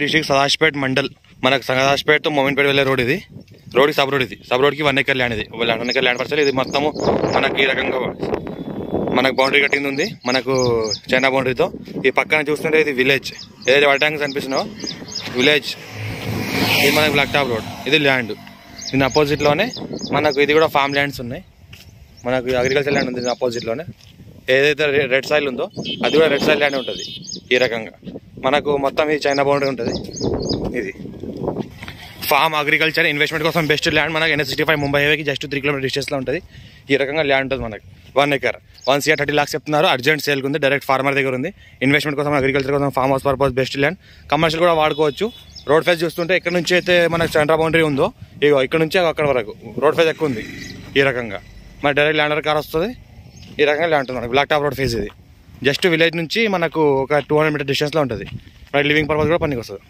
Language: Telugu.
డిస్ట్రిక్ట్ సదాశివపేట మండల్ మనకు సదాశివపేట తో మోమిన్పేట వెళ్ళే రోడ్ ఇది. రోడ్కి సబ్ రోడ్ ఇది. సబ్ రోడ్కి 1 ఎకర్ ల్యాండ్ ఇది. 1 ఎకర్ ల్యాండ్ పర్సల్ ఇది. మొత్తము మనకి ఈ రకంగా మనకు బౌండరీ కట్టింది ఉంది. మనకు చైనా బౌండరీతో. ఈ పక్కన చూస్తుంటే ఇది విలేజ్. ఏదైతే వడ్డాంగస్ అనిపిస్తున్నావో విలేజ్. ఇది మనకు బ్లాక్ టాప్ రోడ్. ఇది ల్యాండ్. దీని అపోజిట్లోనే మనకు ఇది కూడా ఫామ్ ల్యాండ్స్ ఉన్నాయి. మనకు అగ్రికల్చర్ ల్యాండ్ ఉంది దీని అపోజిట్లోనే. ఏదైతే రెడ్ సాయిల్ ఉందో అది కూడా రెడ్ సాయిల్ ల్యాండ్ ఉంటుంది. ఈ రకంగా మనకు మొత్తం ఈ చైనా బౌండరీ ఉంటుంది. ఇది ఫామ్ అగ్రికల్చర్ ఇన్వెస్ట్మెంట్ కోసం బెస్ట్ ల్యాండ్. మనకు NH65 ముంబై హైవేకి జస్ట్ 3 కిలోమీటర్ డిస్టెన్స్లో ఉంటుంది. ఈ రకంగా ల్యాండ్ ఉంటుంది మనకి. 1 ఎకర్ 1 CR 30 lakhs చెప్తున్నారు. అర్జెంట్ సేల్కి ఉంది. డైరెక్ట్ ఫార్మర్ దగ్గర ఉంది. ఇన్వెస్ట్మెంట్ కోసం అగ్రికల్చర్ కోసం farm house purpose best land. Commercial కూడా వాడుకోవచ్చు. రోడ్ ఫేస్ చూస్తుంటే ఇక్కడ నుంచి అయితే మనకు చైనా బౌండరీ ఉందో ఇగో ఇక్కడ నుంచి అక్కడ వరకు రోడ్ ఫేస్ ఎక్కువ ఉంది. ఈ రకంగా మన డైరెక్ట్ ల్యాండర్ కార్ వస్తుంది. ఈ రకంగా ల్యాండ్ ఉంటుంది మనకు. బ్లాక్ టాప్ రోడ్ ఫేస్ ఇది. జస్ట్ విలేజ్ నుంచి మనకు ఒక 200 మీటర్ డిస్టెన్స్లో ఉంటుంది. మనకి లివింగ్ పర్పస్ కూడా పనికి వస్తుంది.